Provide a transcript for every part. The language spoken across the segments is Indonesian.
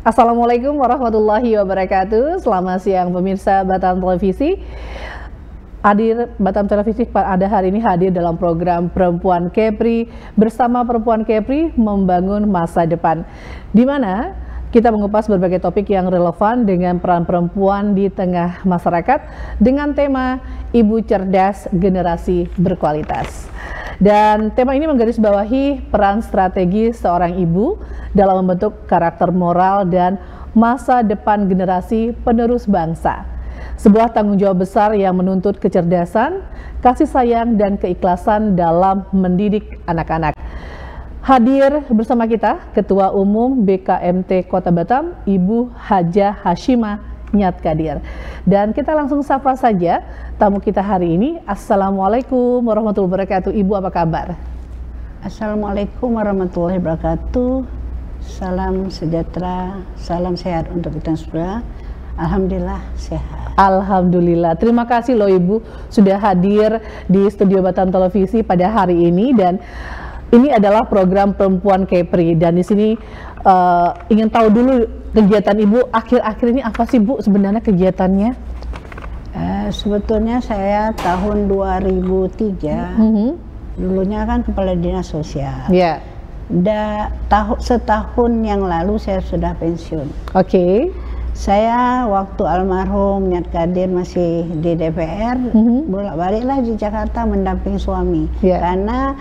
Assalamualaikum warahmatullahi wabarakatuh. Selamat siang pemirsa Batam Televisi. Hadir Batam Televisi pada hari ini hadir dalam program Perempuan Kepri bersama Perempuan Kepri membangun masa depan, di mana kita mengupas berbagai topik yang relevan dengan peran perempuan di tengah masyarakat dengan tema Ibu Cerdas Generasi Berkualitas. Dan tema ini menggarisbawahi peran strategi seorang ibu dalam membentuk karakter moral dan masa depan generasi penerus bangsa. Sebuah tanggung jawab besar yang menuntut kecerdasan, kasih sayang, dan keikhlasan dalam mendidik anak-anak. Hadir bersama kita Ketua Umum BKMT Kota Batam, Ibu Hajah Hashimah Nyat Kadir. Dan kita langsung sapa saja tamu kita hari ini. Assalamualaikum warahmatullahi wabarakatuh. Ibu, apa kabar? Assalamualaikum warahmatullahi wabarakatuh. Salam sejahtera, salam sehat untuk kita semua. Alhamdulillah sehat. Alhamdulillah. Terima kasih loh Ibu sudah hadir di studio Batam Televisi pada hari ini, dan ini adalah program Perempuan Kepri, dan di sini ingin tahu dulu kegiatan Ibu akhir-akhir ini apa sih Bu sebenarnya kegiatannya? Sebetulnya saya tahun 2003 dulunya kan Kepala Dinas Sosial. Ya. Setahun yang lalu saya sudah pensiun. Oke. Saya waktu almarhum Nyat Kadir masih di DPR, bolak-baliklah di Jakarta mendampingi suami. Karena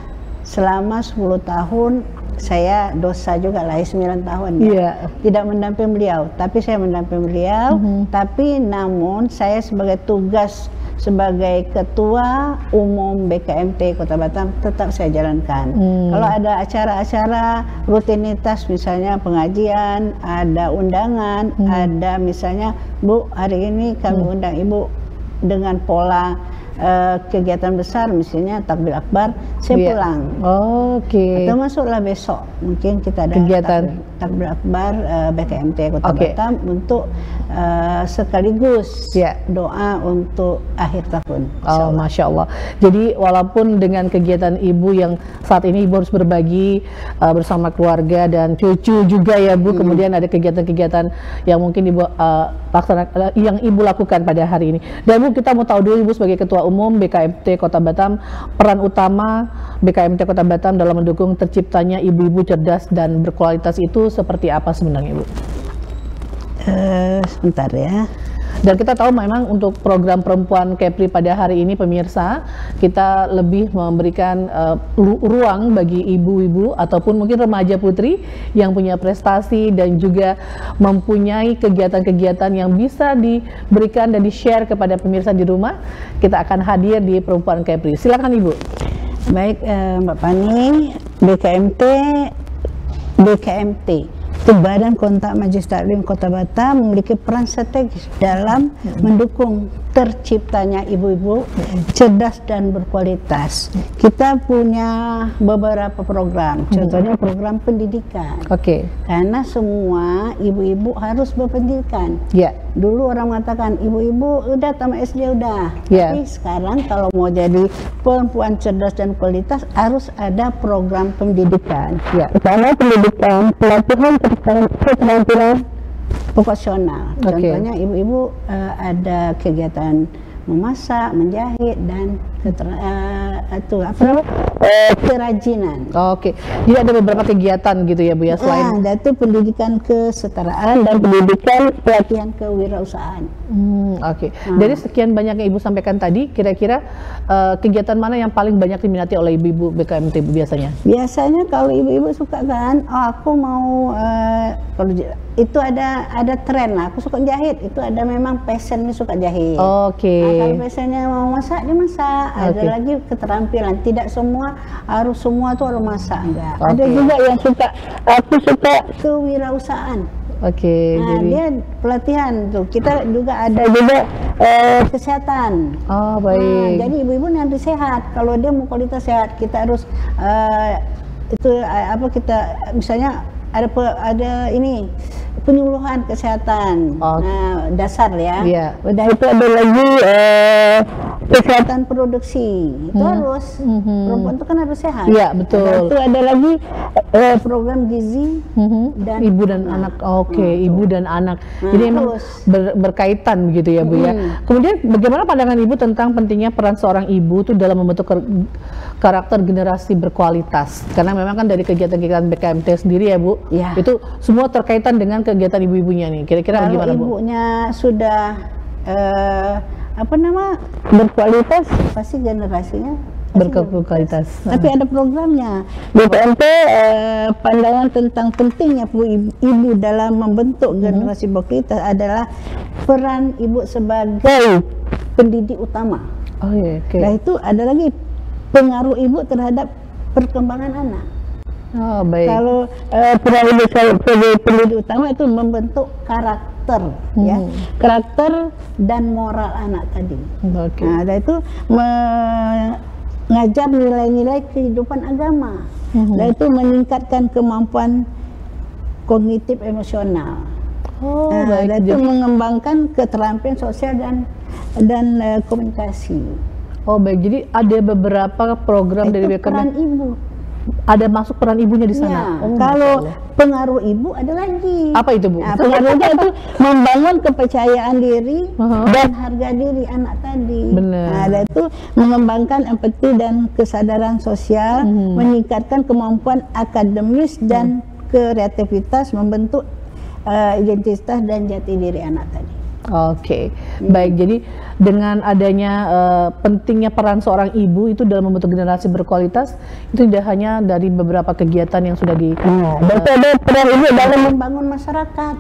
selama 10 tahun saya dosa juga lah, 9 tahun ya. Tidak mendampingi beliau, tapi saya mendampingi beliau. Tapi namun saya sebagai tugas sebagai Ketua Umum BKMT Kota Batam tetap saya jalankan. Kalau ada acara-acara rutinitas, misalnya pengajian, ada undangan, ada misalnya, Bu hari ini kami undang Ibu dengan pola kegiatan besar, misalnya takbir akbar, saya pulang. Oke. Atau masuklah besok, mungkin kita ada kegiatan takbir akbar BKMT Kota Batam untuk sekaligus doa untuk akhir tahun. Oh, Masya Allah. Jadi walaupun dengan kegiatan Ibu yang saat ini Ibu harus berbagi bersama keluarga dan cucu juga ya Bu, kemudian ada kegiatan-kegiatan yang mungkin Ibu laksanakan, yang Ibu lakukan pada hari ini. Dan Bu, kita mau tahu dulu Ibu sebagai Ketua Umum BKMT Kota Batam, peran utama BKMT Kota Batam dalam mendukung terciptanya ibu-ibu cerdas dan berkualitas itu seperti apa sebenarnya Ibu? Sebentar ya. Dan kita tahu memang untuk program Perempuan Kepri pada hari ini pemirsa, kita lebih memberikan ruang bagi ibu-ibu ataupun mungkin remaja putri yang punya prestasi dan juga mempunyai kegiatan-kegiatan yang bisa diberikan dan di-share kepada pemirsa di rumah. Kita akan hadir di Perempuan Kepri. Silakan Ibu. Baik Mbak Pani, BKMT itu Badan Kontak Majelis Taklim Kota Batam memiliki peran strategis dalam mendukung terciptanya ibu-ibu cerdas dan berkualitas. Kita punya beberapa program, contohnya program pendidikan. Karena semua ibu-ibu harus berpendidikan. Dulu orang mengatakan ibu-ibu udah tamat SD udah, tapi sekarang kalau mau jadi perempuan cerdas dan kualitas harus ada program pendidikan. Karena pendidikan pelatihan keterampilan vokasional. Contohnya ibu-ibu ada kegiatan memasak, menjahit, dan kerajinan. Jadi ada beberapa kegiatan gitu ya Bu ya, selain itu pendidikan kesetaraan dan pendidikan pelatihan kewirausahaan. Dari sekian banyak yang Ibu sampaikan tadi, kira-kira kegiatan mana yang paling banyak diminati oleh ibu-ibu BKMT Bu biasanya? Biasanya kalau ibu-ibu suka kan, aku mau kalau itu ada tren lah, aku suka jahit, itu ada memang passionnya suka jahit. Kalau passionnya mau masak, dia masak. Ada lagi keterampilan, tidak semua harus tuh harus masak, enggak. Ada juga yang suka, aku suka kewirausahaan. Jadi dia pelatihan tuh. Kita juga ada juga kesehatan. Jadi ibu-ibu nanti sehat. Kalau dia mau kualitas sehat, kita harus kita misalnya ada ini penyuluhan kesehatan dasar ya. Udah itu ada lagi kesehatan produksi itu harus perempuan itu kan harus sehat. Iya, betul. Dan itu ada lagi program gizi dan ibu dan anak. Oke, ibu dan anak. Jadi emang berkaitan begitu ya, Bu ya. Kemudian bagaimana pandangan Ibu tentang pentingnya peran seorang ibu itu dalam membentuk karakter generasi berkualitas? Karena memang kan dari kegiatan-kegiatan BKMT sendiri ya, Bu, itu semua terkaitan dengan kegiatan ibu-ibunya nih. Kira-kira bagaimana, Bu? Ibunya sudah berkualitas, pasti generasinya berkualitas. Tapi ada programnya. BKMT pandangan tentang pentingnya ibu dalam membentuk generasi berkualitas adalah peran ibu sebagai pendidik utama. Oh iya, oke. Nah itu ada lagi pengaruh ibu terhadap perkembangan anak. Oh baik. Kalau peran ibu sebagai pendidik utama itu membentuk karakter, ya, karakter dan moral anak tadi. Okay. Nah, dan itu mengajar nilai-nilai kehidupan agama, dan itu meningkatkan kemampuan kognitif emosional. Oh, dan itu mengembangkan keterampilan sosial dan komunikasi. Oh baik, jadi ada beberapa program dari BKMT. Peran ibu. Ada masuk peran ibunya di sana. Ya, kalau pengaruh ibu ada lagi. Apa itu, Bu? Nah, pengaruhnya itu membangun kepercayaan diri dan harga diri anak tadi. Benar. Nah, dan itu mengembangkan empati dan kesadaran sosial, meningkatkan kemampuan akademis dan kreativitas, membentuk identitas dan jati diri anak tadi. Oke, baik. Jadi dengan adanya pentingnya peran seorang ibu itu dalam membentuk generasi berkualitas, itu tidak hanya dari beberapa kegiatan yang sudah di. Ada peran ibu dalam membangun masyarakat.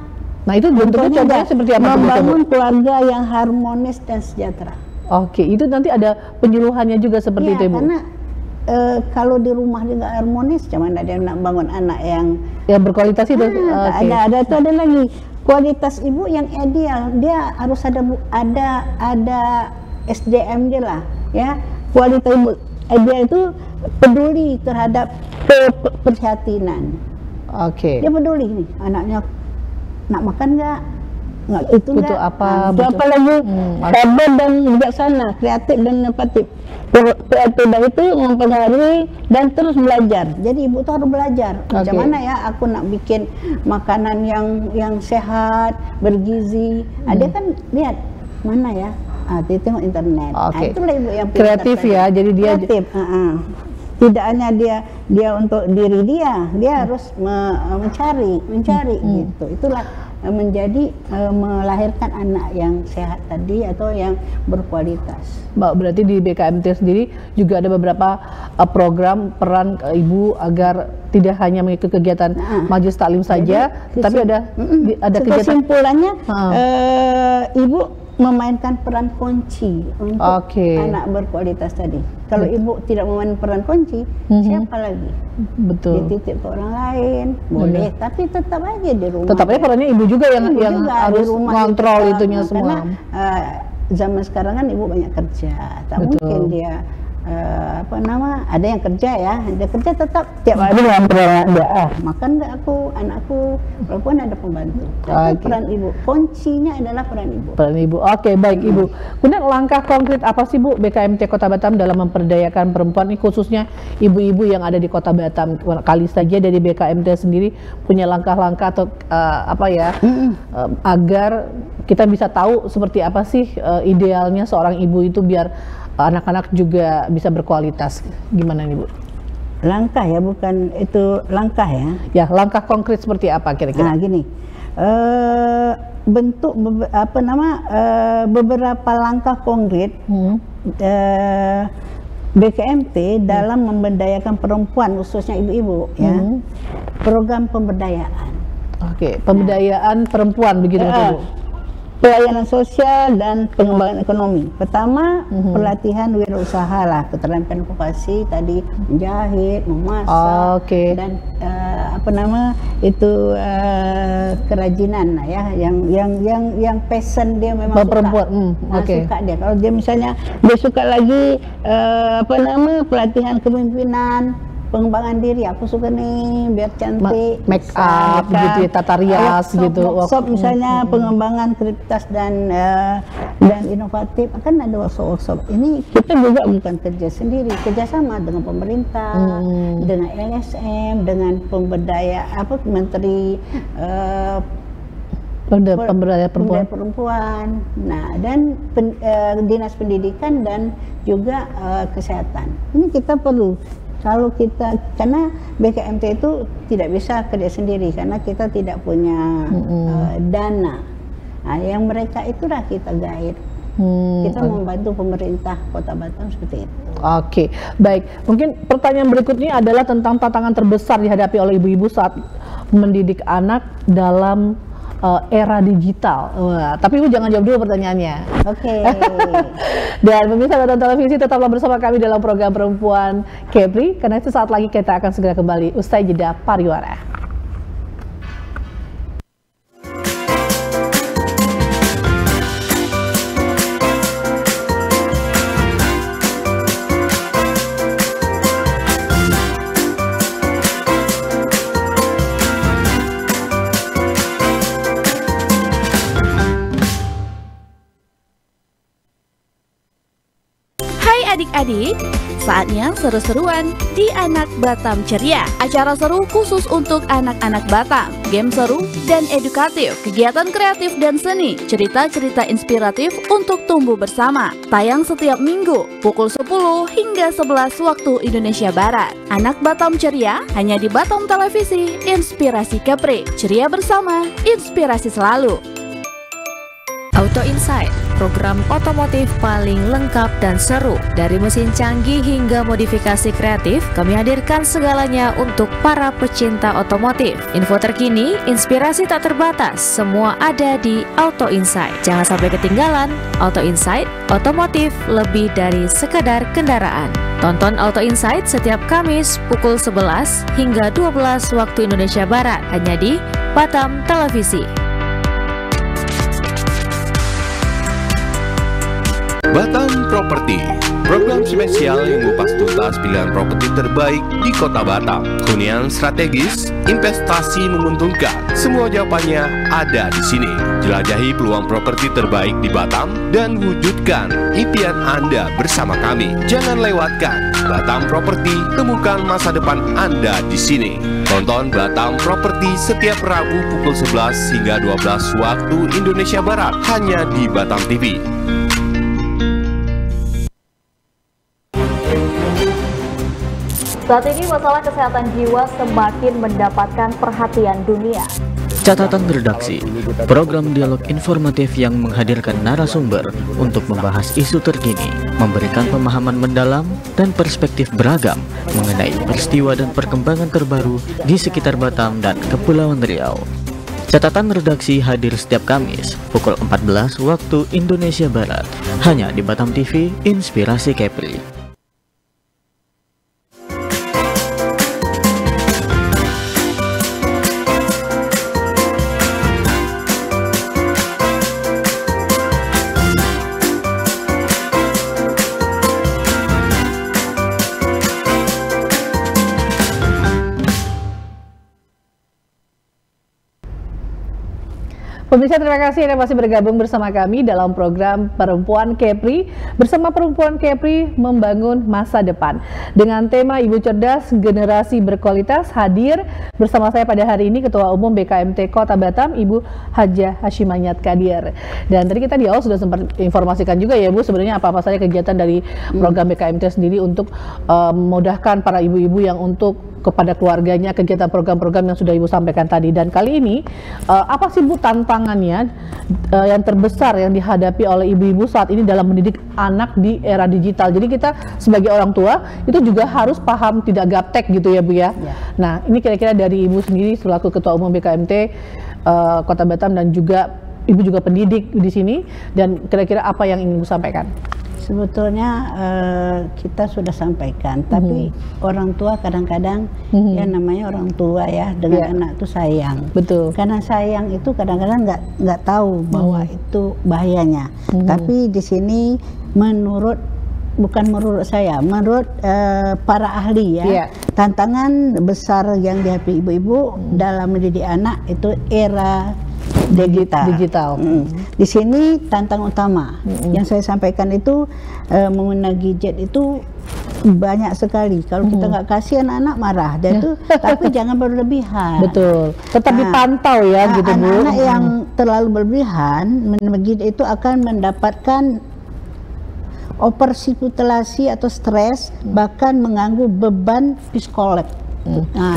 Nah itu bentuknya contohnya seperti apa? Membangun keluarga yang harmonis dan sejahtera. Oke, itu nanti ada penyuluhannya juga seperti itu, Ibu. Karena kalau di rumah dia nggak harmonis, cuman ada yang nak bangun anak yang berkualitas itu. Ada lagi. Kualitas ibu yang ideal, dia harus ada SDM dia lah, ya. Kualitas ibu ideal itu peduli terhadap keprihatinan. Oke. Dia peduli nih, anaknya nak makan nggak itu apa? Itu apa lagi? Sabar dan bijaksana, kreatif dan inovatif. Kreatif itu mempengaruhi dan terus belajar. Jadi ibu tuh harus belajar. Macam mana ya aku nak bikin makanan yang sehat, bergizi. Dia kan lihat mana ya? Dia tengok internet. Itulah ibu yang kreatif ya. Jadi dia kreatif. Tidak hanya dia untuk diri dia harus mencari gitu. Itulah menjadi melahirkan anak yang sehat tadi atau yang berkualitas. Berarti di BKMT sendiri juga ada beberapa program peran ibu agar tidak hanya mengikuti kegiatan majelis taklim saja, tapi ada kegiatan. Kesimpulannya ibu memainkan peran kunci untuk anak berkualitas tadi. Kalau ibu tidak memainkan peran kunci, siapa lagi? Betul. Dititip ke orang lain, boleh, tapi tetap aja di rumah. Tetap aja perannya ibu juga yang harus mengontrol itunya semua. Karena zaman sekarang kan ibu banyak kerja, tak mungkin dia ada yang kerja ya, dia kerja tetap tiap hari makan nggak anakku walaupun ada pembantu. Tapi peran ibu, kuncinya adalah peran ibu. Peran ibu. Oke, baik Ibu. Kemudian langkah konkret apa sih Bu BKMT Kota Batam dalam memperdayakan perempuan ini, khususnya ibu-ibu yang ada di Kota Batam? Kali saja dari BKMT sendiri punya langkah-langkah atau agar kita bisa tahu seperti apa sih idealnya seorang ibu itu biar anak-anak juga bisa berkualitas. Gimana nih Bu? Langkah ya, bukan itu langkah ya. Ya, langkah konkret seperti apa kira-kira? Nah gini, bentuk beberapa langkah konkret BKMT dalam memberdayakan perempuan khususnya ibu-ibu ya. Program pemberdayaan. Oke, pemberdayaan perempuan begitu Bu. Pelayanan sosial dan pengembangan ekonomi. Pertama, pelatihan wirausaha lah, keterampilan vokasi tadi, menjahit, memasak, dan kerajinan lah ya, yang passion dia memang perempuan. Suka dia. Kalau dia misalnya dia suka lagi pelatihan kepemimpinan, pengembangan diri. Aku suka nih biar cantik, make up gitu ya, tata rias gitu. Workshop misalnya pengembangan kreativitas dan inovatif, akan ada workshop. Ini kita juga bukan kerja sendiri, kerjasama dengan pemerintah, dengan LSM, dengan Menteri Pemberdayaan Perempuan. Nah, dan Dinas Pendidikan dan juga Kesehatan. Ini kita perlu. Kalau kita, karena BKMT itu tidak bisa kerja sendiri karena kita tidak punya dana. Nah, yang mereka itulah kita guide. Kita membantu pemerintah Kota Batam seperti itu. Oke, baik. Mungkin pertanyaan berikutnya adalah tentang tantangan terbesar dihadapi oleh ibu-ibu saat mendidik anak dalam era digital. Wah, tapi Ibu jangan jawab dulu pertanyaannya. Oke. Dan pemirsa Batam Televisi, tetaplah bersama kami dalam program Perempuan Kepri, karena itu saat lagi kita akan segera kembali usai jeda pariwara. Adik-adik, saatnya seru-seruan di Anak Batam Ceria. Acara seru khusus untuk anak-anak Batam, game seru dan edukatif, kegiatan kreatif dan seni, cerita-cerita inspiratif untuk tumbuh bersama. Tayang setiap minggu pukul 10 hingga 11 waktu Indonesia Barat. Anak Batam Ceria hanya di Batam Televisi, inspirasi Kepri. Ceria bersama, inspirasi selalu. Auto Insight, program otomotif paling lengkap dan seru. Dari mesin canggih hingga modifikasi kreatif, kami hadirkan segalanya untuk para pecinta otomotif. Info terkini, inspirasi tak terbatas, semua ada di Auto Insight. Jangan sampai ketinggalan. Auto Insight, otomotif lebih dari sekadar kendaraan. Tonton Auto Insight setiap Kamis pukul 11 hingga 12 waktu Indonesia Barat, hanya di Batam Televisi. Batam Properti, program spesial yang mengupas tuntas pilihan properti terbaik di Kota Batam. Hunian strategis, investasi menguntungkan, semua jawabannya ada di sini. Jelajahi peluang properti terbaik di Batam dan wujudkan impian Anda bersama kami. Jangan lewatkan Batam Properti, temukan masa depan Anda di sini. Tonton Batam Properti setiap Rabu pukul 11 hingga 12 waktu Indonesia Barat, hanya di Batam TV. Saat ini masalah kesehatan jiwa semakin mendapatkan perhatian dunia. Catatan redaksi, program dialog informatif yang menghadirkan narasumber untuk membahas isu terkini, memberikan pemahaman mendalam dan perspektif beragam mengenai peristiwa dan perkembangan terbaru di sekitar Batam dan Kepulauan Riau. Catatan redaksi hadir setiap Kamis pukul 14 waktu Indonesia Barat, hanya di Batam TV, inspirasi Kepri. Pemirsa, terima kasih Anda masih bergabung bersama kami dalam program Perempuan Kepri. Bersama Perempuan Kepri membangun masa depan. Dengan tema Ibu Cerdas, Generasi Berkualitas, hadir bersama saya pada hari ini Ketua Umum BKMT Kota Batam, Ibu Hajah Hashimanyat Kadir. Dan tadi kita di awal sudah sempat informasikan juga ya Bu, sebenarnya apa-apa saja kegiatan dari program BKMT sendiri untuk memudahkan para ibu-ibu yang untuk kepada keluarganya, kegiatan program-program yang sudah Ibu sampaikan tadi. Dan kali ini apa sih Bu tantangannya yang terbesar yang dihadapi oleh ibu-ibu saat ini dalam mendidik anak di era digital? Jadi kita sebagai orang tua itu juga harus paham, tidak gaptek gitu ya Bu ya. Nah, ini kira-kira dari Ibu sendiri selaku Ketua Umum BKMT Kota Batam dan juga Ibu juga pendidik di sini, dan kira-kira apa yang ingin Ibu sampaikan? Sebetulnya kita sudah sampaikan, tapi orang tua kadang-kadang ya namanya orang tua ya dengan anak itu sayang. Betul. Karena sayang itu kadang-kadang nggak tahu bahwa itu bahayanya. Tapi di sini menurut bukan menurut saya, menurut para ahli ya. Iya. Tantangan besar yang dihadapi ibu-ibu dalam mendidik anak itu era digital. Di sini tantangan utama yang saya sampaikan itu mengenai gadget itu banyak sekali. Kalau kita nggak kasih, anak-anak marah. Dan itu, tapi jangan berlebihan. Betul. Tetap dipantau ya, gitu Bu. Anak-anak yang terlalu berlebihan itu akan mendapatkan overstimulasi atau stres, bahkan mengganggu beban psikolog.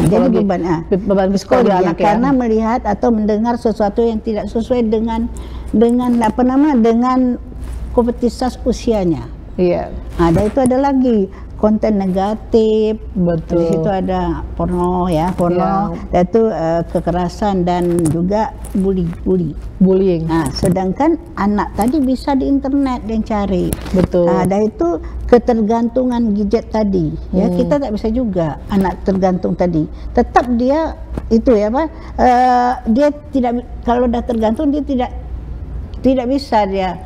Jadi beban psikolog ya, karena melihat atau mendengar sesuatu yang tidak sesuai dengan kompetitif usianya. Iya. Dan itu ada lagi konten negatif. Betul. Di situ ada porno ya, dan itu kekerasan dan juga bullying. Sedangkan anak tadi bisa di internet yang cari. Betul. Dan itu ketergantungan gadget tadi. Ya, kita tak bisa juga anak tergantung tadi. Tetap dia itu ya Pak, dia tidak, kalau udah tergantung dia tidak bisa dia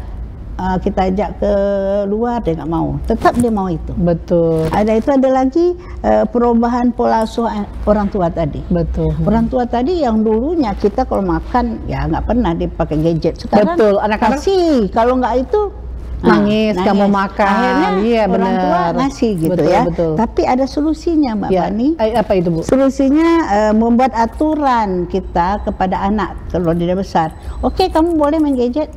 kita ajak ke luar, dia nggak mau, tetap dia mau itu. Betul. Ada lagi perubahan pola asuh orang tua tadi. Betul. Orang tua tadi yang dulunya kita kalau makan ya nggak pernah dipakai gadget. Sekarang betul. Anak-anak sih kalau nggak itu nangis, nggak mau makan. Akhirnya iya, orang tua ngasih gitu ya. Betul. Tapi ada solusinya Mbak Fani. Apa itu Bu? Solusinya membuat aturan kita kepada anak kalau dia besar. Oke, kamu boleh main gadget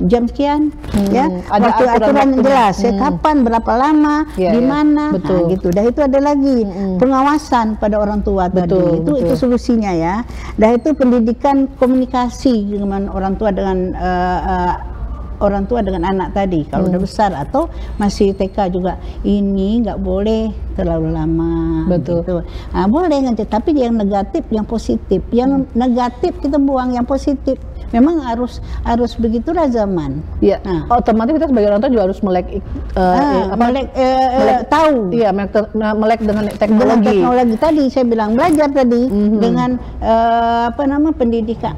jam sekian, ya. Ada aturan yang jelas, ya, kapan, berapa lama, di mana, gitu. Dan itu ada lagi pengawasan pada orang tua tadi. Itu solusinya ya. Dan itu pendidikan komunikasi dengan orang tua dengan anak tadi kalau udah besar atau masih TK juga, ini nggak boleh terlalu lama. Betul. Gitu. Boleh nanti, tapi yang negatif, yang positif, yang negatif kita buang, yang positif memang harus begitulah zaman. Iya. Otomatis kita sebagai orang tua juga harus melek tahu. Iya, melek dengan teknologi. Teknologi tadi saya bilang, belajar tadi dengan pendidikan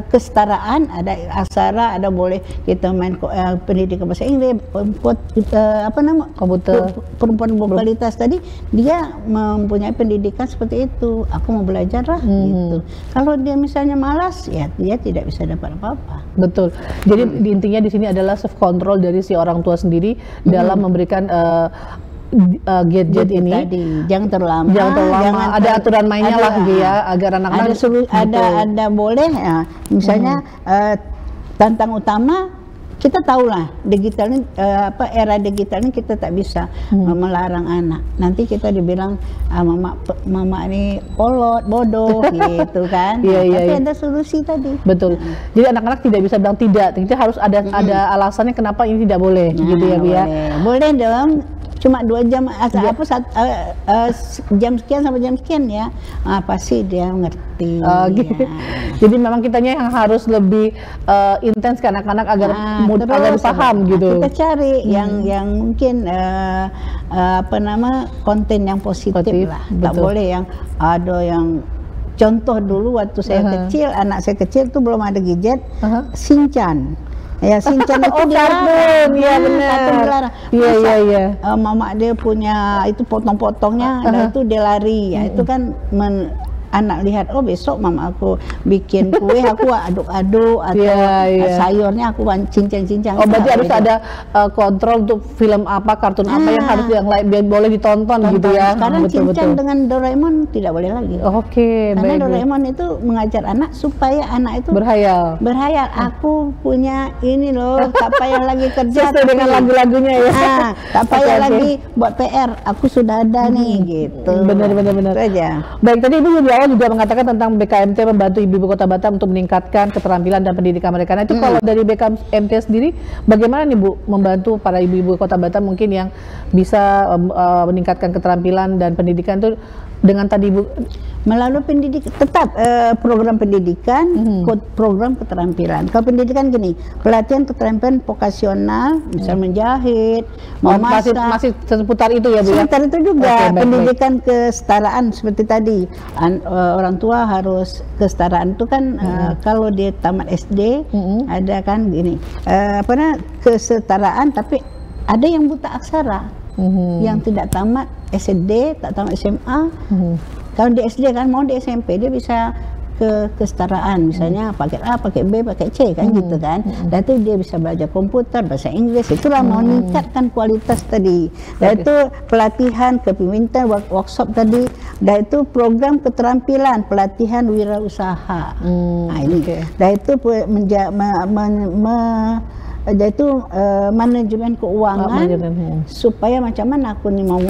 kesetaraan, ada aksara, ada boleh kita main pendidikan bahasa Inggris, komputer, perempuan mobilitas tadi, dia mempunyai pendidikan seperti itu. Aku mau belajar lah gitu. Kalau dia misalnya malas, ya dia tidak bisa dapat apa-apa. Betul. Jadi intinya di sini adalah self control dari si orang tua sendiri dalam memberikan gadget ini tadi. Jangan terlalu lama. Jangan ada aturan mainnya lah ya, agar anak-anak ada boleh ya. Misalnya tantang utama kita tahulah digital ini era digital ini kita tak bisa melarang anak. Nanti kita dibilang mama ini kolot, bodoh gitu kan. Tapi ada solusi tadi. Betul. Jadi anak-anak tidak bisa bilang tidak. Kita harus ada alasannya kenapa ini tidak boleh gitu ya Bu ya. Boleh dong. Cuma 2 jam jam sekian sampai jam sekian ya, pasti dia ngerti. Gitu. Jadi memang kitanya yang harus lebih intens ke anak-anak agar agar paham gitu. Kita cari yang mungkin konten yang positif lah. Tak boleh yang ada yang contoh dulu waktu saya kecil, anak saya kecil tuh belum ada gadget, Shinchan. Ya, Shinchan itu dilarang. Iya benar. Iya. Mama dia punya itu potong-potongnya, dan itu dia lari. Ya, itu kan anak lihat, oh besok mama aku bikin kue, aku aduk-aduk atau sayurnya aku cincang-cincang. Oh berarti harus ada kontrol untuk film apa, kartun apa yang harus boleh ditonton gitu ya. Sekarang Shinchan dengan Doraemon tidak boleh lagi. Karena Doraemon itu mengajar anak supaya anak itu berhayal. Aku punya ini loh, tak payah lagi kerja dengan lagu-lagunya ya. Tak payah lagi buat PR, aku sudah ada nih gitu. Benar. Itu aja. Baik, tadi Ibu juga mengatakan tentang BKMT membantu ibu-ibu Kota Batam untuk meningkatkan keterampilan dan pendidikan mereka. Nah itu kalau dari BKMT sendiri bagaimana nih Bu membantu para ibu-ibu Kota Batam mungkin yang bisa meningkatkan keterampilan dan pendidikan itu dengan tadi Bu? Melalui pendidikan, tetap program pendidikan, program keterampilan. Kalau pendidikan gini, pelatihan keterampilan vokasional, misal menjahit, memasak. Masih seputar itu ya Bu ya? Seputar itu juga. Pendidikan kesetaraan seperti tadi. Orang tua harus kesetaraan itu kan kalau dia tamat SD, ada kan gini, kesetaraan tapi ada yang buta aksara, yang tidak tamat SD, tak tamat SMA. Kalau di SD kan mau di SMP dia bisa kesetaraan, misalnya paket A, paket B, paket C kan gitu kan. Dan itu dia bisa belajar komputer, bahasa Inggris, itulah mau meningkatkan kualitas tadi. Dan itu pelatihan kepemimpinan, workshop tadi, dan itu program keterampilan, pelatihan wirausaha. Nah ini, dan itu yaitu manajemen keuangan, supaya macam mana aku nih mau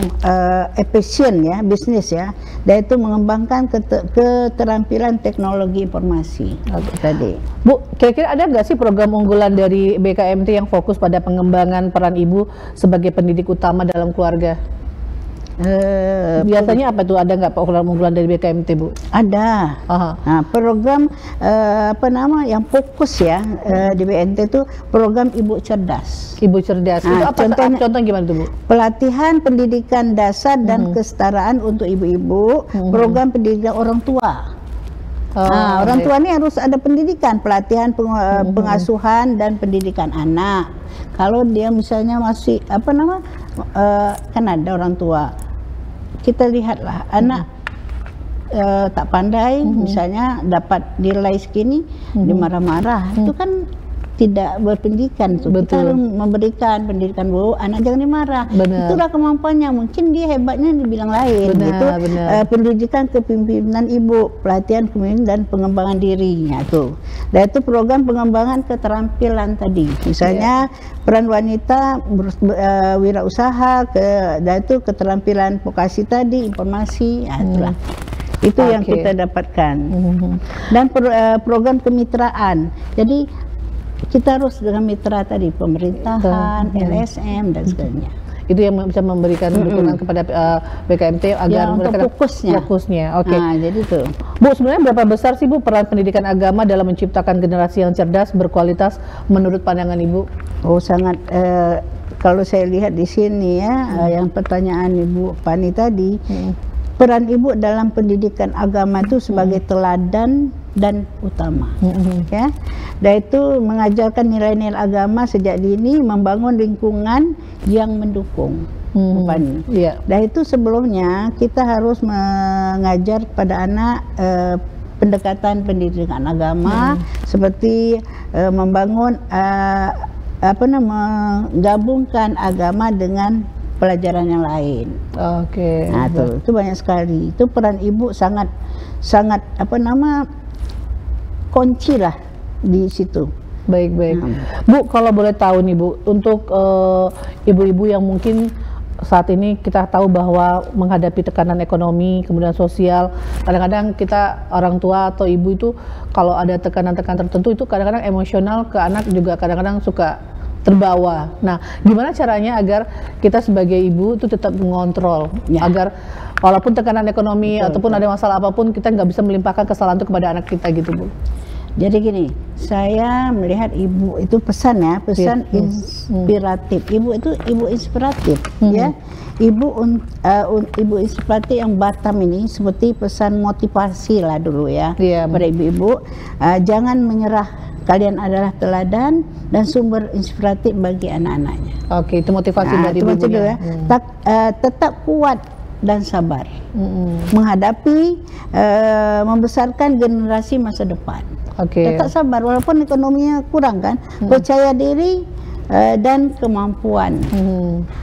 efisien ya bisnis ya, dan itu mengembangkan keterampilan teknologi informasi. Tadi Bu, kira-kira ada nggak sih program unggulan dari BKMT yang fokus pada pengembangan peran ibu sebagai pendidik utama dalam keluarga? Biasanya apa tuh, ada nggak program unggulan dari BKMT, Bu? Ada. Nah, program yang fokus ya di BKMT itu program Ibu Cerdas. Ibu Cerdas. Itu apa? Contoh gimana tuh, Bu? Pelatihan pendidikan dasar dan kesetaraan untuk ibu-ibu, program pendidikan orang tua. Orang tua ini harus ada pendidikan, pelatihan pengasuhan dan pendidikan anak. Kalau dia misalnya masih kan ada orang tua, kita lihatlah anak tak pandai, misalnya dapat nilai segini, dimarah-marah, itu kan tidak berpendidikan. Kita harus memberikan pendidikan, Bu, anak jangan dimarah. Itulah kemampuannya, mungkin dia hebatnya dibilang lain. Itu pendidikan kepemimpinan ibu, pelatihan kepemimpinan dan pengembangan dirinya tuh. Dan itu program pengembangan keterampilan tadi, misalnya peran wanita wirausaha, dan itu keterampilan vokasi tadi, informasi, itulah. Itu yang kita dapatkan. Dan program kemitraan, jadi kita harus dengan mitra tadi, pemerintahan, LSM dan sebagainya. Itu yang bisa memberikan dukungan kepada BKMT agar mereka fokusnya. Nah, jadi itu. Bu, sebenarnya berapa besar sih, Bu, peran pendidikan agama dalam menciptakan generasi yang cerdas, berkualitas menurut pandangan Ibu? Oh, sangat. Kalau saya lihat di sini ya, yang pertanyaan Ibu Fani tadi, peran ibu dalam pendidikan agama itu sebagai teladan dan utama, ya. Dan itu mengajarkan nilai-nilai agama sejak dini, membangun lingkungan yang mendukung. Dan itu sebelumnya kita harus mengajar pada anak pendekatan pendidikan agama, seperti membangun menggabungkan agama dengan pelajaran yang lain. Nah, itu banyak sekali. Itu peran ibu sangat kunci lah di situ. Baik. Bu, kalau boleh tahu nih, Bu, untuk ibu-ibu yang mungkin saat ini kita tahu bahwa menghadapi tekanan ekonomi, kemudian sosial, kadang-kadang kita orang tua atau ibu itu kalau ada tekanan-tekanan tertentu itu kadang-kadang emosional ke anak juga kadang-kadang suka terbawa. Nah, gimana caranya agar kita sebagai ibu itu tetap mengontrol, agar walaupun tekanan ekonomi ataupun ada masalah apapun, kita nggak bisa melimpahkan kesalahan itu kepada anak kita gitu, Bu? Jadi gini, saya melihat ibu itu pesan inspiratif. Ibu itu ibu inspiratif, ya. Ibu inspiratif yang Batam ini seperti pesan motivasi lah dulu ya, pada ibu-ibu. Jangan menyerah, kalian adalah teladan dan sumber inspiratif bagi anak-anaknya. Itu motivasi dari ibu-ibunya. Tetap kuat dan sabar menghadapi membesarkan generasi masa depan. Tetap sabar walaupun ekonominya kurang kan, percaya diri dan kemampuan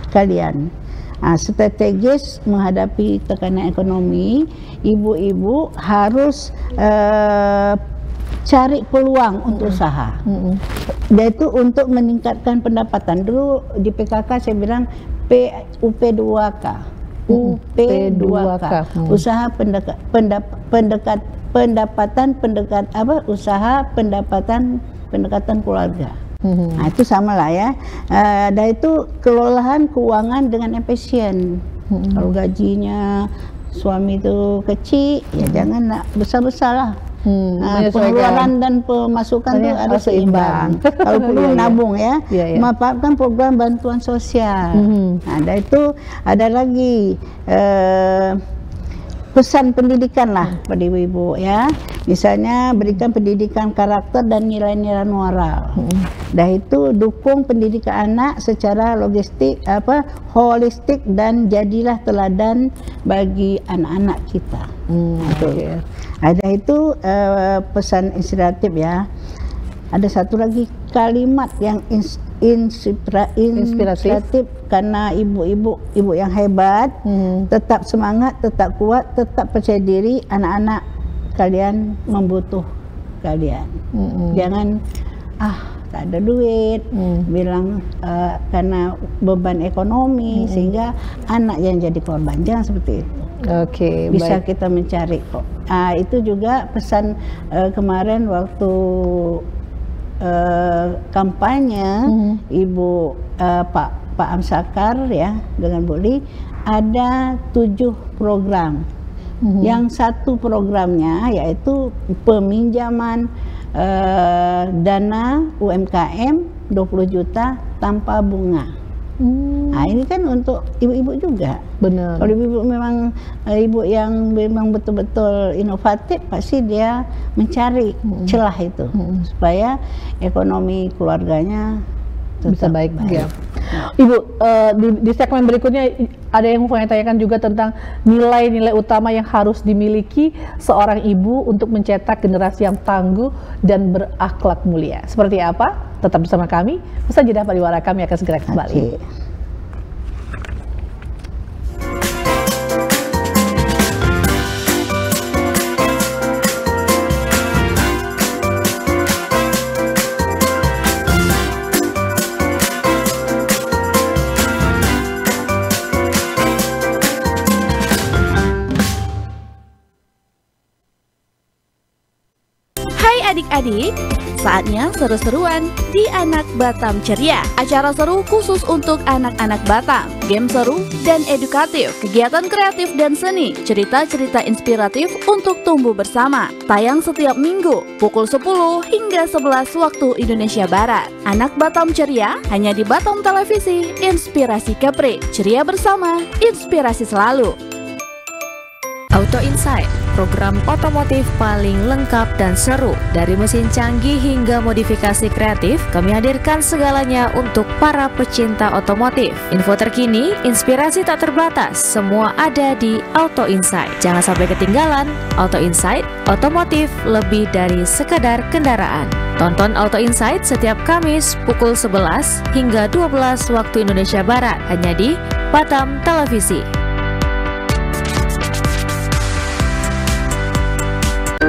kalian. Strategis menghadapi tekanan ekonomi, ibu-ibu harus cari peluang untuk usaha, yaitu untuk meningkatkan pendapatan. Dulu di PKK saya bilang UP2K, usaha pendekatan keluarga. Nah, itu sama lah ya. Dan itu kelolahan keuangan dengan efisien. Kalau gajinya suami itu kecil, ya jangan besar-besar lah. Pengeluaran dan pemasukan itu harus seimbang. Kalau perlu nabung ya, memanfaatkan program bantuan sosial. Nah, dan itu ada lagi pesan pendidikan lah pada ibu-ibu ya. Misalnya berikan pendidikan karakter dan nilai-nilai moral. Dah itu dukung pendidikan anak secara logistik holistik dan jadilah teladan bagi anak-anak kita. Okay. Ada itu pesan inspiratif ya. Ada satu lagi kalimat yang inspiratif karena ibu yang hebat, tetap semangat, tetap kuat, tetap percaya diri, anak-anak kalian membutuh kalian. Jangan tak ada duit, bilang karena beban ekonomi sehingga anak yang jadi korban. Jangan seperti itu. Oke, bisa baik. kita mencari kok. Itu juga pesan kemarin waktu kampanye Ibu Pak Amsakar ya dengan Bu Li, ada 7 program. Yang satu programnya yaitu peminjaman dana UMKM 20 juta tanpa bunga. Ini kan untuk ibu-ibu juga. Benar. Kalau ibu memang ibu yang memang betul-betul inovatif, pasti dia mencari celah itu supaya ekonomi keluarganya bisa baik. Ya. Ibu, di segmen berikutnya ada yang mau saya tanyakan juga tentang nilai-nilai utama yang harus dimiliki seorang ibu untuk mencetak generasi yang tangguh dan berakhlak mulia. Seperti apa? Tetap bersama kami. Usaha jeda pariwara, kami akan segera kembali. Adik-adik, saatnya seru-seruan di Anak Batam Ceria. Acara seru khusus untuk anak-anak Batam. Game seru dan edukatif, kegiatan kreatif dan seni, cerita-cerita inspiratif untuk tumbuh bersama. Tayang setiap minggu pukul 10 hingga 11 waktu Indonesia Barat. Anak Batam Ceria hanya di Batam Televisi. Inspirasi Kepri, ceria bersama, inspirasi selalu. Auto Insight, program otomotif paling lengkap dan seru. Dari mesin canggih hingga modifikasi kreatif, kami hadirkan segalanya untuk para pecinta otomotif. Info terkini, inspirasi tak terbatas, semua ada di Auto Insight. Jangan sampai ketinggalan. Auto Insight, otomotif lebih dari sekadar kendaraan. Tonton Auto Insight setiap Kamis pukul 11 hingga 12 waktu Indonesia Barat, hanya di Batam Televisi.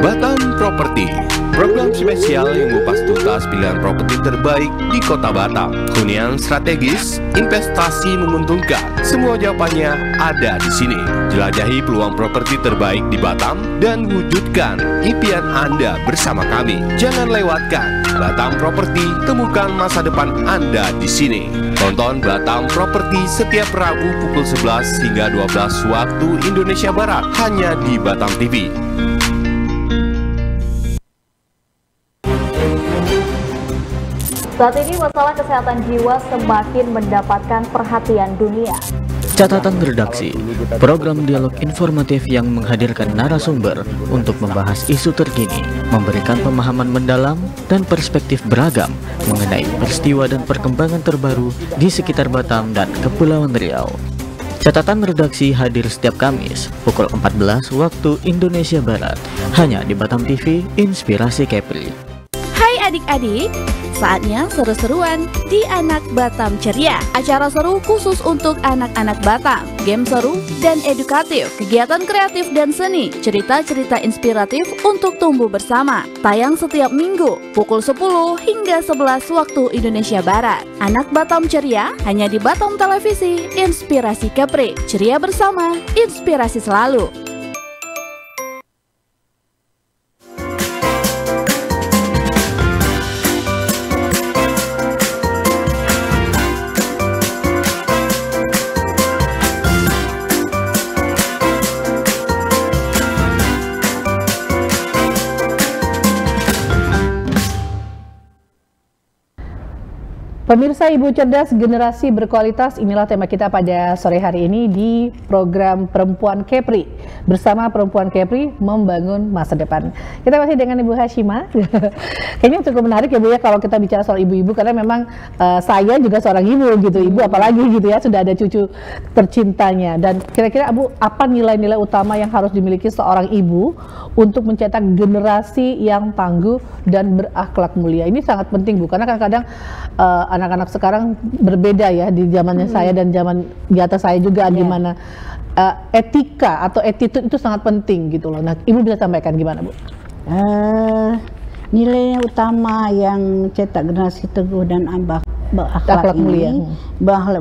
Batam Properti, program spesial yang mengupas tuntas pilihan properti terbaik di Kota Batam. Hunian strategis, investasi menguntungkan, semua jawabannya ada di sini. Jelajahi peluang properti terbaik di Batam dan wujudkan impian Anda bersama kami. Jangan lewatkan Batam Properti, temukan masa depan Anda di sini. Tonton Batam Properti setiap Rabu pukul 11 hingga 12 waktu Indonesia Barat, hanya di Batam TV. Saat ini masalah kesehatan jiwa semakin mendapatkan perhatian dunia. Catatan redaksi, program dialog informatif yang menghadirkan narasumber untuk membahas isu terkini, memberikan pemahaman mendalam dan perspektif beragam mengenai peristiwa dan perkembangan terbaru di sekitar Batam dan Kepulauan Riau. Catatan redaksi hadir setiap Kamis pukul 14 waktu Indonesia Barat, hanya di Batam TV, Inspirasi Kepri. Hai adik-adik, saatnya seru-seruan di Anak Batam Ceria. Acara seru khusus untuk anak-anak Batam. Game seru dan edukatif, kegiatan kreatif dan seni, cerita-cerita inspiratif untuk tumbuh bersama. Tayang setiap minggu pukul 10 hingga 11 waktu Indonesia Barat. Anak Batam Ceria hanya di Batam Televisi. Inspirasi Kepri, ceria bersama, inspirasi selalu. Pemirsa Ibu Cerdas Generasi Berkualitas, inilah tema kita pada sore hari ini di program Perempuan Kepri. Bersama Perempuan Kepri membangun masa depan. Kita masih dengan Ibu Hashimah. Kayaknya cukup menarik ya Bu ya kalau kita bicara soal ibu-ibu, karena memang saya juga seorang ibu gitu. Ibu apalagi gitu ya, sudah ada cucu tercintanya. Dan kira-kira Bu, apa nilai-nilai utama yang harus dimiliki seorang ibu untuk mencetak generasi yang tangguh dan berakhlak mulia? Ini sangat penting Bu, karena kadang-kadang anak-anak sekarang berbeda ya di zamannya saya dan zaman di atas saya juga, gimana etika atau attitude itu sangat penting gitu loh. Nah, Ibu bisa sampaikan gimana Bu? Nilai utama yang cetak generasi teguh dan berakhlak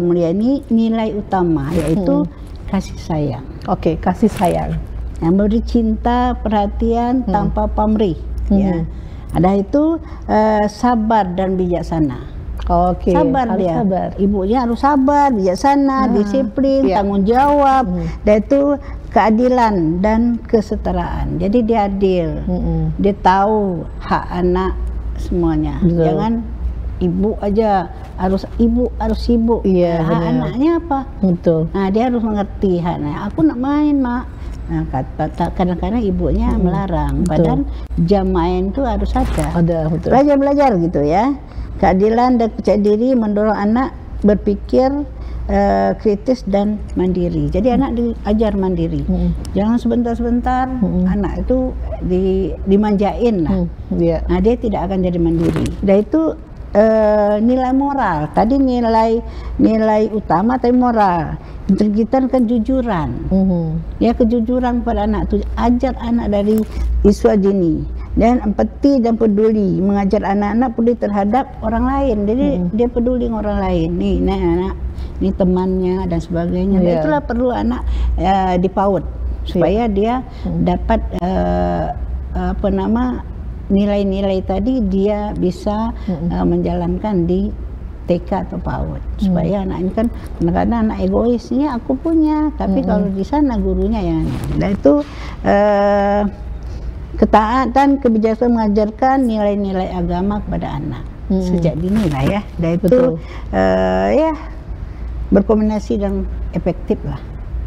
mulia ini nilai utama, yaitu kasih sayang. Oke, kasih sayang. Yang beri cinta, perhatian tanpa pamrih. Ya. Ada itu sabar dan bijaksana. Oke, sabar dia. Sabar. Ibunya harus sabar, bijaksana, disiplin, tanggung jawab, dan itu keadilan dan kesetaraan. Jadi dia adil, dia tahu hak anak semuanya. Betul. Jangan ibu aja harus sibuk. Iya, hak anaknya apa? Betul. Nah, dia harus mengerti haknya. Aku nak main, Mak. Nah, kadang-kadang ibunya melarang. Padahal jam main itu harus ada. Betul. Belajar gitu ya. Keadilan dan percaya diri mendorong anak berpikir kritis dan mandiri. Jadi anak diajar mandiri. Jangan sebentar-sebentar anak itu dimanjain lah. Nah, dia tidak akan jadi mandiri. Dan itu nilai moral. Tadi nilai utama, tapi moral. Kita kan kejujuran. Ya, kejujuran pada anak itu. Ajar anak dari iswa dini. Dan empati dan peduli, mengajar anak-anak peduli terhadap orang lain. Jadi dia peduli dengan orang lain. Nih anak, nih temannya dan sebagainya. Dan itulah perlu anak di PAUD supaya dia dapat nilai-nilai tadi dia bisa menjalankan di TK atau PAUD. Supaya anak ini kan kadang-kadang anak egoisnya aku punya, tapi kalau di sana gurunya yang dan itu ketaatan, kebijaksanaan mengajarkan nilai-nilai agama kepada anak sejak dini lah ya. Dan itu ya berkombinasi dan efektif lah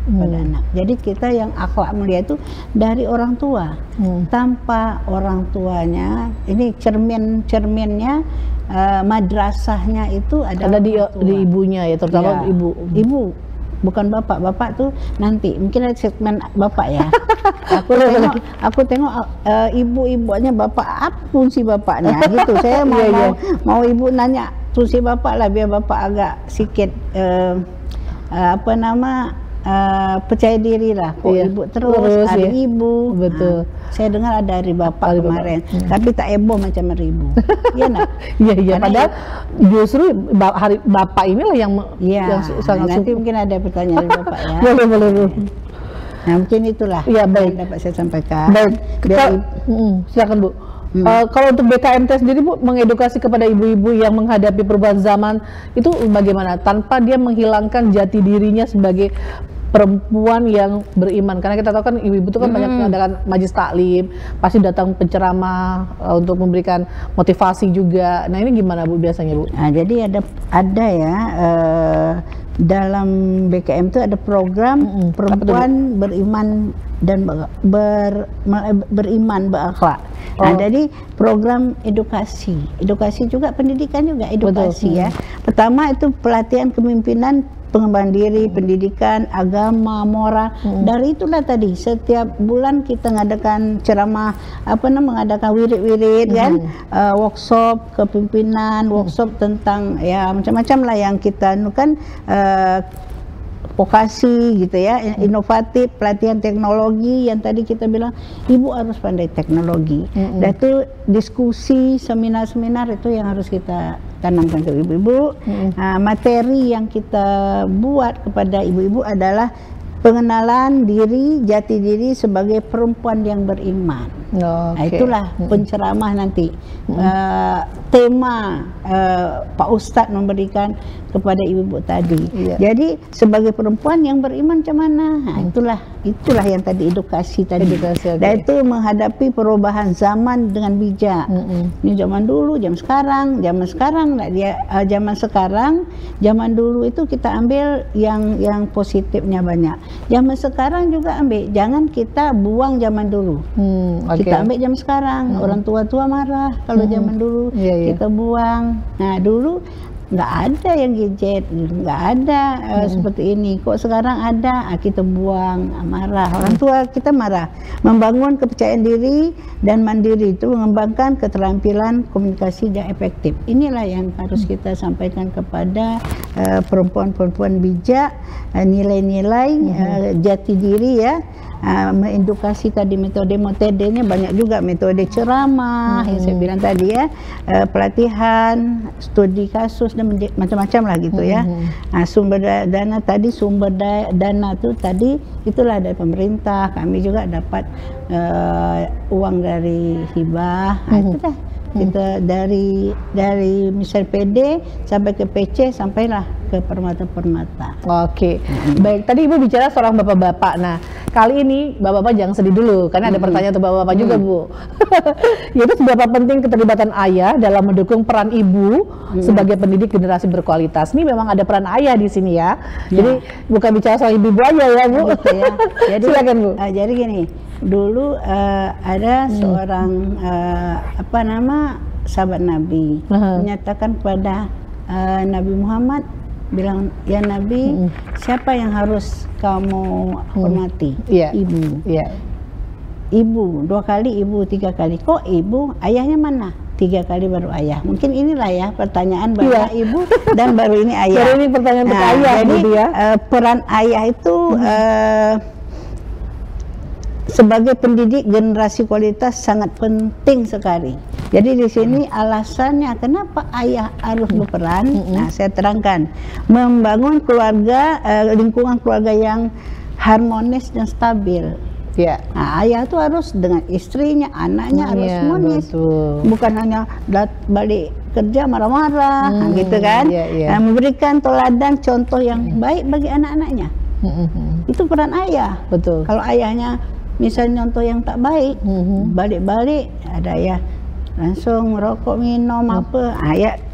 pada anak. Jadi kita yang akhlak mulia itu dari orang tua. Tanpa orang tuanya, ini cerminnya madrasahnya itu ada di ibunya ya, terutama ya, ibu. Bukan bapak tuh nanti mungkin ada segmen bapak ya. aku tengok ibu-ibunya bapak, apa fungsi bapaknya gitu. Saya mau ibu nanya fungsi bapak lah, biar bapak agak sedikit percaya diri lah. Ibu terus ada ibu. Betul. Saya dengar ada hari bapak kemarin, tapi tak heboh macam hari ibu. Iya nak? Iya. Padahal justru hari bapak inilah yang sangat nanti mungkin ada pertanyaan dari bapak ya. Boleh. Nah, mungkin itulah yang dapat saya sampaikan. Baik. Silakan Bu. Kalau untuk BKMT sendiri Bu, mengedukasi kepada ibu-ibu yang menghadapi perubahan zaman itu bagaimana? Tanpa dia menghilangkan jati dirinya sebagai perempuan yang beriman, karena kita tahu kan ibu-ibu itu kan banyak mengadakan majelis taklim, pasti datang penceramah untuk memberikan motivasi juga. Nah, ini gimana Bu biasanya Bu? Nah, jadi ada ya dalam BKM itu ada program perempuan beriman dan beriman berakhlak. Nah, jadi program edukasi juga, pendidikan juga edukasi. Ya. Pertama itu pelatihan kepemimpinan, pengembangan diri, pendidikan, agama, moral. Dari itulah tadi setiap bulan kita mengadakan ceramah, mengadakan wirid-wirid kan, workshop kepemimpinan, workshop tentang ya macam-macam lah yang kita kan vokasi gitu ya, inovatif, pelatihan teknologi yang tadi kita bilang ibu harus pandai teknologi. Dan itu diskusi, seminar-seminar itu yang harus kita tanamkan ke ibu-ibu. Materi yang kita buat kepada ibu-ibu adalah pengenalan diri, jati diri sebagai perempuan yang beriman. Nah, itulah penceramah nanti. Tema Pak Ustadz memberikan kepada ibu-ibu tadi. Jadi sebagai perempuan yang beriman macam mana? Nah, itulah yang tadi edukasi tadi. Dan itu menghadapi perubahan zaman dengan bijak. Ini zaman dulu, zaman sekarang zaman dulu itu kita ambil yang positifnya banyak. Zaman sekarang juga ambil, jangan kita buang zaman dulu. Kita ambil zaman sekarang. Orang tua-tua marah kalau zaman dulu kita buang. Nah, dulu nggak ada yang gadget, nggak ada seperti ini. Kok sekarang ada, kita buang, marah. Orang tua kita marah. Membangun kepercayaan diri dan mandiri itu mengembangkan keterampilan komunikasi yang efektif. Inilah yang harus kita sampaikan kepada perempuan-perempuan bijak, nilai-nilai jati diri ya. Mengedukasi tadi metodenya banyak juga, metode ceramah yang saya bilang tadi ya, pelatihan, studi kasus dan macam-macam lah gitu ya. Sumber dana tadi, dana itu tadi itulah dari pemerintah, kami juga dapat uang dari hibah. Itu dah kita dari misal PD sampai ke PC sampailah ke permata-permata. Baik, tadi Ibu bicara seorang bapak-bapak. Nah, kali ini bapak-bapak jangan sedih dulu karena ada pertanyaan untuk bapak-bapak juga, Bu. Yaitu seberapa penting keterlibatan ayah dalam mendukung peran ibu sebagai pendidik generasi berkualitas. Ini memang ada peran ayah di sini ya. Jadi bukan bicara soal ibu aja ya, Bu. Jadi silakan, Bu. Jadi gini, dulu ada seorang sahabat Nabi menyatakan kepada Nabi Muhammad, bilang, ya Nabi, siapa yang harus kamu hormati? Ibu. Ibu 2 kali, ibu 3 kali. Kok ibu? Ayahnya mana? 3 kali baru ayah. Mungkin inilah ya pertanyaan baru ibu dan baru ini ayah. Baru ini pertanyaan untuk ayah. Jadi peran ayah itu sebagai pendidik generasi kualitas sangat penting sekali. Jadi di sini alasannya kenapa ayah harus berperan. Nah, saya terangkan, membangun keluarga, lingkungan keluarga yang harmonis dan stabil. Nah, ayah itu harus dengan istrinya, anaknya harus harmonis. Bukan hanya balik kerja marah-marah, gitu kan. Nah, memberikan teladan contoh yang baik bagi anak-anaknya. Itu peran ayah. Kalau ayahnya misalnya contoh yang tak baik, balik-balik ada ayah langsung merokok, minum apa,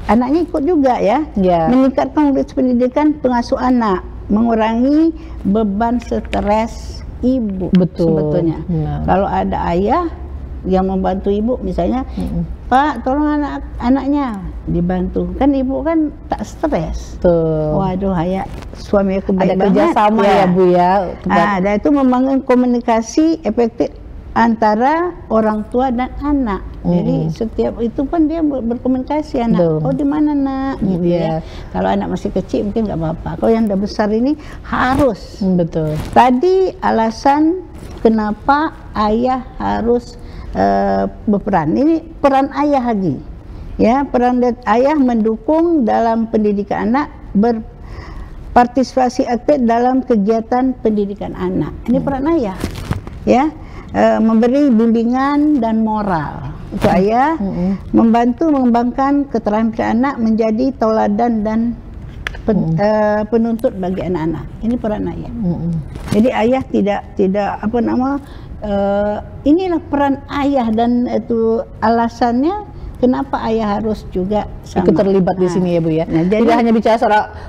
anaknya ikut juga ya. Meningkatkan kualitas pendidikan pengasuh anak, mengurangi beban stres ibu. Sebetulnya kalau ada ayah yang membantu ibu, misalnya Pak tolong anaknya, dibantu, kan ibu kan tak stres. Waduh, suami aku baik banget. Ada kerjasama ya Bu ya. Dan itu membangun komunikasi efektif antara orang tua dan anak. Jadi setiap itu pun dia berkomunikasi anak. Oh di mana nak? Gitu ya. Kalau anak masih kecil mungkin nggak apa-apa. Kalau yang udah besar ini harus. Tadi alasan kenapa ayah harus berperan. Ini peran ayah lagi. Ya, peran ayah mendukung dalam pendidikan anak, berpartisipasi aktif dalam kegiatan pendidikan anak. Ini peran ayah. Ya. Memberi bimbingan dan moral. Itu ayah membantu mengembangkan keterampilan anak menjadi tauladan dan penuntut bagi anak-anak. Ini peran ayah. Jadi ayah tidak inilah peran ayah, dan itu alasannya kenapa ayah harus juga ikut terlibat di sini ya Bu ya. Tidak hanya bicara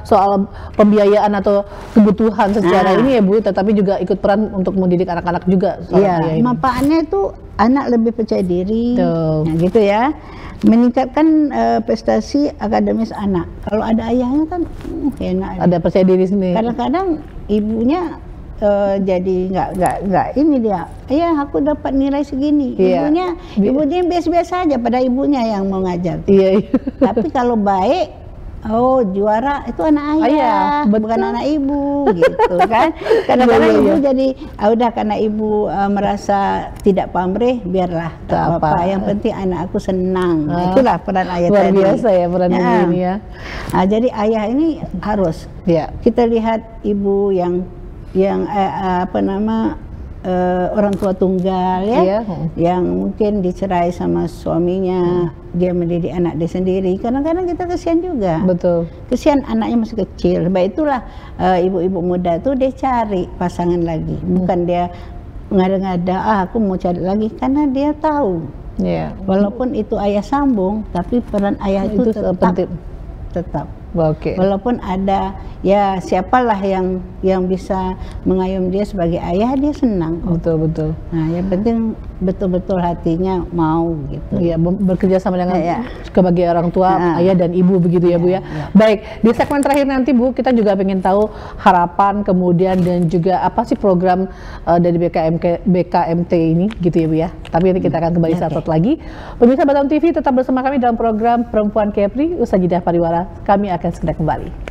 soal pembiayaan atau kebutuhan secara ini ya Bu, tetapi juga ikut peran untuk mendidik anak-anak juga. Manfaatnya itu anak lebih percaya diri, gitu ya. Meningkatkan prestasi akademis anak. Kalau ada ayahnya kan enak. Ada percaya diri sendiri. Kadang-kadang ibunya jadi nggak ini dia, aku dapat nilai segini. Ibunya biasa-biasa aja, pada ibunya yang mau ngajar. Tapi kalau baik, juara itu anak ayah, bukan anak ibu, gitu kan. Kadang-kadang ibu jadi udah karena ibu merasa tidak pamrih, biarlah tak apa-apa. Yang penting anak aku senang. Itulah peran ayah luar tadi. Biasa ya peran ibu ini ya. Jadi ayah ini harus. Kita lihat ibu yang orang tua tunggal ya, yang mungkin dicerai sama suaminya, dia mendidik anak dia sendiri. Kadang-kadang kita kesian juga. Betul. Kesian anaknya masih kecil. Sebab itulah ibu-ibu muda tuh dia cari pasangan lagi, bukan dia ngada-ngada aku mau cari lagi, karena dia tahu. Walaupun itu ayah sambung, tapi peran ayah itu tetap. Walaupun ada ya siapalah yang bisa mengayom dia sebagai ayah, dia senang. Betul. Nah, yang penting betul-betul hatinya mau gitu. Iya, bekerja sama dengan sebagai orang tua, ayah dan ibu begitu ya Bu ya. Baik, di segmen terakhir nanti Bu, kita juga ingin tahu harapan kemudian dan juga apa sih program dari BKMT ini gitu ya Bu ya. Tapi nanti kita akan kembali saat lagi. Pemirsa Batam TV tetap bersama kami dalam program Perempuan Kepri. Usai jeda pariwara, kami akan segera kembali.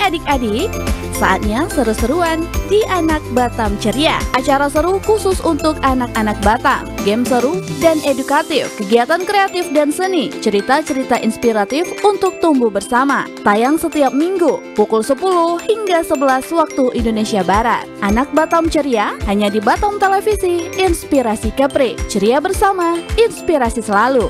Adik-adik, saatnya seru-seruan di Anak Batam Ceria. Acara seru khusus untuk anak-anak Batam. Game seru dan edukatif, kegiatan kreatif dan seni, cerita-cerita inspiratif untuk tumbuh bersama. Tayang setiap minggu, pukul 10 hingga 11 waktu Indonesia Barat. Anak Batam Ceria hanya di Batam Televisi, Inspirasi Kepri. Ceria bersama, inspirasi selalu.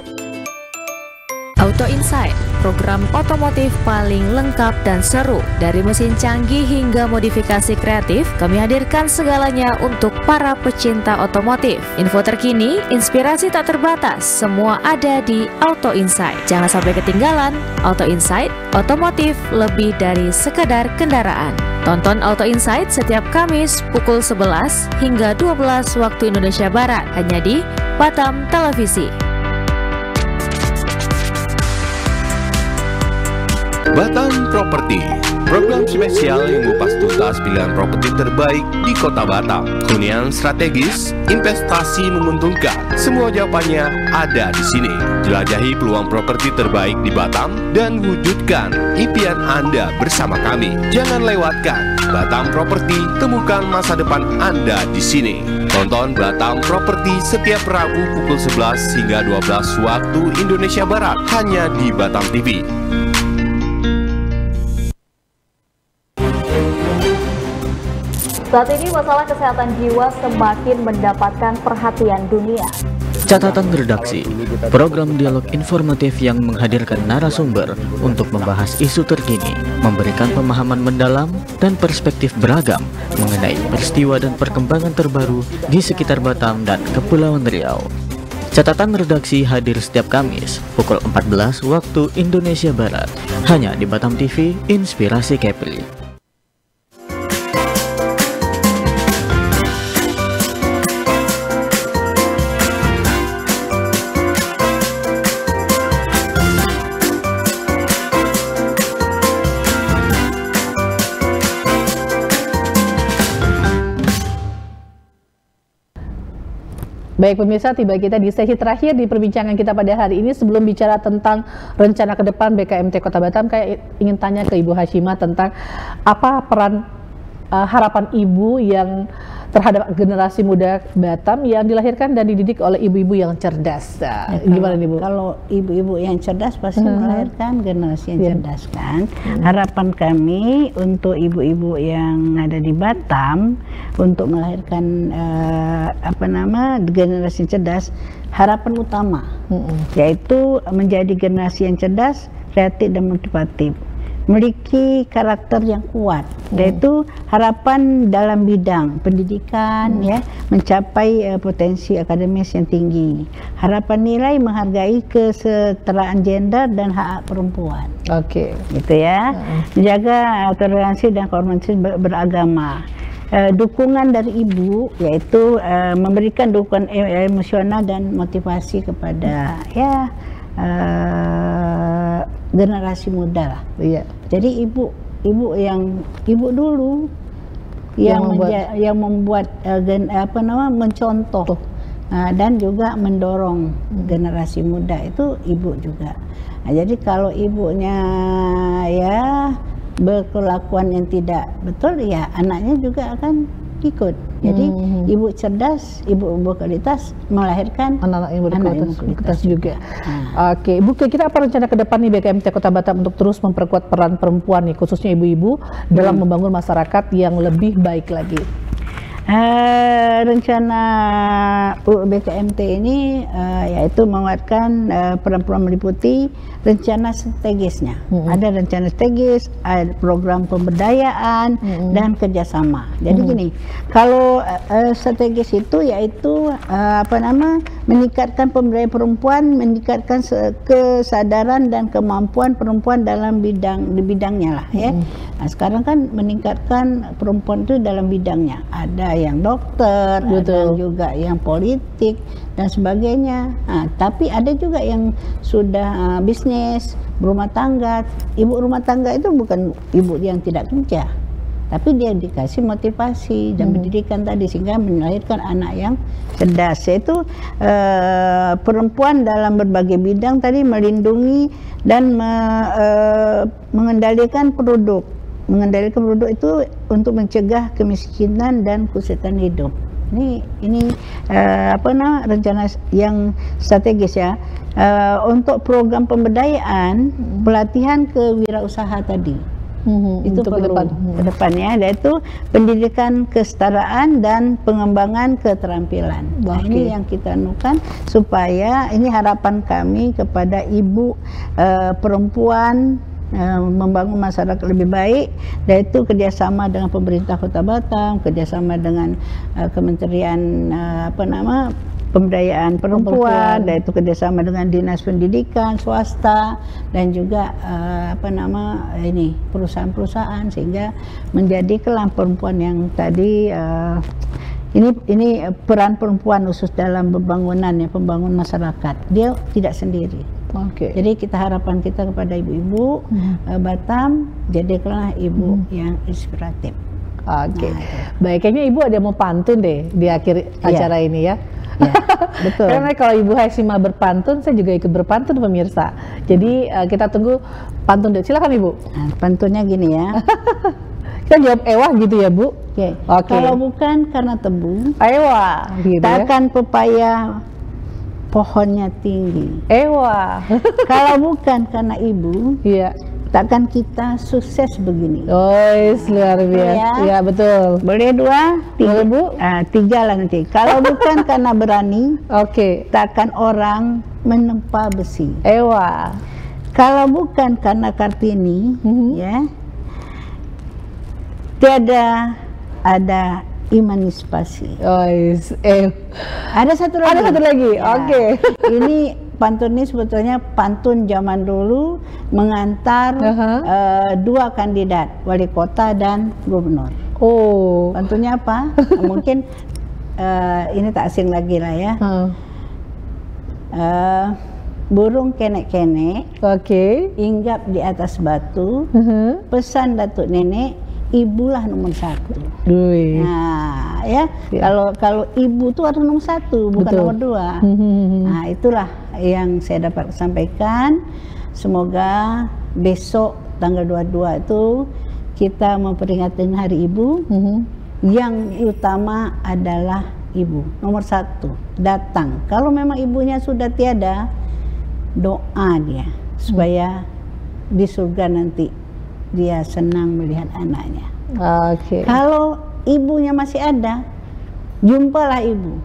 Auto Insight, program otomotif paling lengkap dan seru. Dari mesin canggih hingga modifikasi kreatif, kami hadirkan segalanya untuk para pecinta otomotif. Info terkini, inspirasi tak terbatas, semua ada di Auto Insight. Jangan sampai ketinggalan. Auto Insight, otomotif lebih dari sekadar kendaraan. Tonton Auto Insight setiap Kamis pukul 11 hingga 12 waktu Indonesia Barat, hanya di Batam Televisi. Batam Properti, program spesial yang mengupas tuntas pilihan properti terbaik di Kota Batam. Hunian strategis, investasi menguntungkan, semua jawabannya ada di sini. Jelajahi peluang properti terbaik di Batam dan wujudkan impian Anda bersama kami. Jangan lewatkan Batam Properti, temukan masa depan Anda di sini. Tonton Batam Properti setiap Rabu pukul 11 hingga 12 waktu Indonesia Barat, hanya di Batam TV. Saat ini masalah kesehatan jiwa semakin mendapatkan perhatian dunia. Catatan redaksi, program dialog informatif yang menghadirkan narasumber untuk membahas isu terkini, memberikan pemahaman mendalam dan perspektif beragam mengenai peristiwa dan perkembangan terbaru di sekitar Batam dan Kepulauan Riau. Catatan redaksi hadir setiap Kamis pukul 14 waktu Indonesia Barat, hanya di Batam TV, Inspirasi Kepri. Baik pemirsa, tiba kita di sesi terakhir di perbincangan kita pada hari ini. Sebelum bicara tentang rencana ke depan BKMT Kota Batam, saya ingin tanya ke Ibu Hashimah tentang apa peran harapan Ibu yang terhadap generasi muda Batam yang dilahirkan dan dididik oleh ibu-ibu yang cerdas. Gimana nih Bu? Kalau ibu-ibu yang cerdas pasti melahirkan generasi yang cerdas kan. Harapan kami untuk ibu-ibu yang ada di Batam untuk melahirkan generasi yang cerdas, harapan utama yaitu menjadi generasi yang cerdas, kreatif dan motivatif, memiliki karakter yang kuat, yaitu harapan dalam bidang pendidikan ya, mencapai potensi akademis yang tinggi, harapan nilai menghargai kesetaraan gender dan hak perempuan. Gitu ya. Menjaga toleransi dan kehormatan beragama. Dukungan dari ibu yaitu memberikan dukungan emosional dan motivasi kepada generasi muda lah. Jadi ibu dulu yang membuat mencontoh dan juga mendorong generasi muda itu ibu juga. Nah, jadi kalau ibunya ya berkelakuan yang tidak betul, ya anaknya juga akan ikut. Jadi ibu cerdas, ibu berkualitas melahirkan anak-anak yang berkualitas juga. Oke, Ibu, kira-kira apa rencana ke depan nih BKMT Kota Batam untuk terus memperkuat peran perempuan nih, khususnya ibu-ibu dalam membangun masyarakat yang lebih baik lagi? Rencana BKMT ini yaitu menguatkan perempuan meliputi rencana strategisnya. Ada rencana strategis, ada program pemberdayaan dan kerjasama. Jadi gini, kalau strategis itu yaitu meningkatkan pemberdayaan perempuan, meningkatkan kesadaran dan kemampuan perempuan dalam bidangnya lah ya. Nah, sekarang kan meningkatkan perempuan itu dalam bidangnya. Ada yang dokter, ada juga yang politik dan sebagainya. Nah, tapi ada juga yang sudah bisnis, berumah tangga. Ibu rumah tangga itu bukan ibu yang tidak kerja, tapi dia dikasih motivasi dan pendidikan tadi sehingga melahirkan anak yang cerdas. Yaitu perempuan dalam berbagai bidang tadi melindungi dan mengendalikan produk. Mengendalikan produk itu untuk mencegah kemiskinan dan kesulitan hidup. Ini rencana yang strategis ya. Untuk program pemberdayaan, pelatihan kewirausaha tadi. Itu perlu ke depannya, yaitu pendidikan kesetaraan dan pengembangan keterampilan. Nah, ini yang kita anukan supaya ini harapan kami kepada ibu perempuan membangun masyarakat lebih baik, yaitu kerjasama dengan pemerintah Kota Batam, kerjasama dengan Kementerian Pemberdayaan Perempuan, yaitu kerjasama dengan dinas pendidikan swasta dan juga perusahaan-perusahaan, sehingga menjadi kelam perempuan yang tadi ini peran perempuan khusus dalam pembangunan masyarakat. Dia tidak sendiri. Jadi harapan kita kepada ibu-ibu Batam, jadikanlah ibu yang inspiratif. Baik, kayaknya Ibu ada mau pantun deh di akhir acara ini ya. Ya, betul. Karena kalau Ibu Hasyimah berpantun, saya juga ikut berpantun pemirsa. Jadi kita tunggu pantun deh. Silakan Ibu. Nah, pantunnya gini ya. Kita jawab ewah gitu ya Bu. Kalau bukan karena tebu, ewah gitu takkan pepaya pohonnya tinggi. Ewa. Kalau bukan karena ibu, takkan kita sukses begini. Luar biasa. Ya betul. Boleh 2, 3 Bu? 3 lah nanti. Kalau bukan karena berani, takkan orang menempa besi. Ewa. Kalau bukan karena Kartini, ya, tiada ada emansipasi. Ada satu lagi. Ya. Ini pantun ini sebetulnya pantun zaman dulu mengantar 2 kandidat wali kota dan gubernur. Pantunnya apa? Mungkin ini tak asing lagi lah ya. Burung kenek-kenek, hinggap di atas batu, pesan datuk nenek, ibulah nomor 1. Nah, ya, kalau ibu tuh harus nomor 1, bukan nomor 2. Nah, itulah yang saya dapat sampaikan. Semoga besok tanggal 22 itu kita memperingati Hari Ibu. Yang utama adalah ibu. Nomor 1, datang. Kalau memang ibunya sudah tiada, doa dia supaya di surga nanti dia senang melihat anaknya. Kalau ibunya masih ada, jumpalah ibu.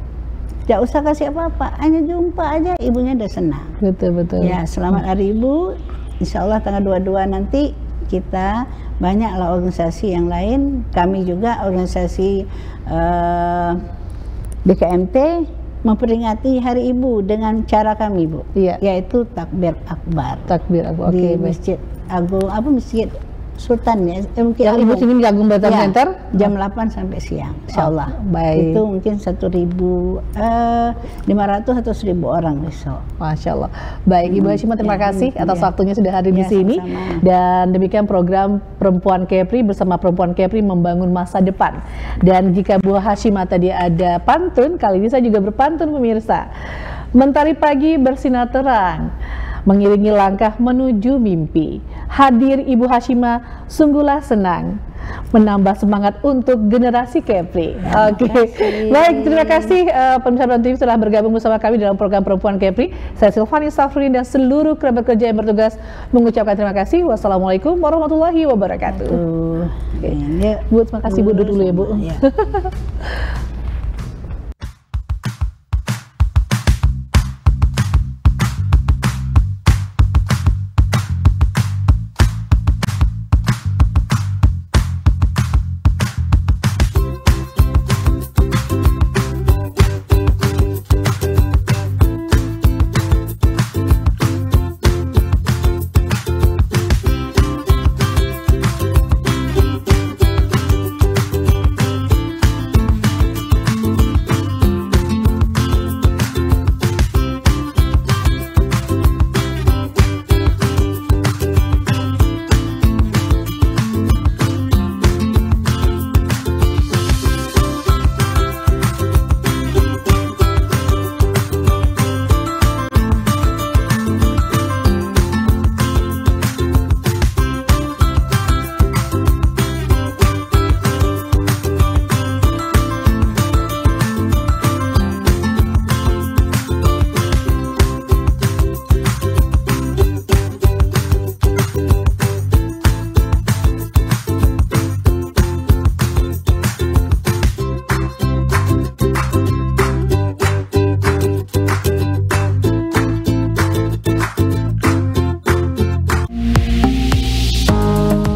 Tidak usah kasih apa-apa, hanya jumpa aja ibunya udah senang. Betul. Ya, selamat Hari Ibu. Insya Allah tanggal 22 nanti kita banyaklah organisasi yang lain. Kami juga organisasi BKMT memperingati Hari Ibu dengan cara kami, Bu. Yaitu takbir akbar. Takbir akbar. Di Masjid Agung, Masjid Sultan ya, mungkin Yang Ibu sini di Agung Batam ya, Center jam 8 sampai siang, insya Allah. baik. Itu mungkin 1.500 atau 1.000 orang besok. Masya Allah. Baik, Ibu Hashimah, terima kasih atas waktunya sudah hadir di Ya, sini. sama-sama. Dan demikian program Perempuan Kepri bersama Perempuan Kepri membangun masa depan. Dan jika Bu Hashimah tadi ada pantun, kali ini saya juga berpantun pemirsa. Mentari pagi bersinar terang, mengiringi langkah menuju mimpi. Hadir Ibu Hashimah sungguhlah senang, menambah semangat untuk generasi Kepri. Oke, baik, terima kasih pemirsa Brown TV telah bergabung bersama kami dalam program Perempuan Kepri. Saya Silvani Safrin dan seluruh kerabat kerja yang bertugas mengucapkan terima kasih. Wassalamualaikum warahmatullahi wabarakatuh. Oke. Bu, terima kasih Bu, duduk dulu ya Bu. Ya.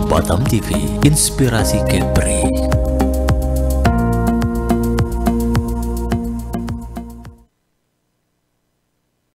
Batam TV, inspirasi Kepri.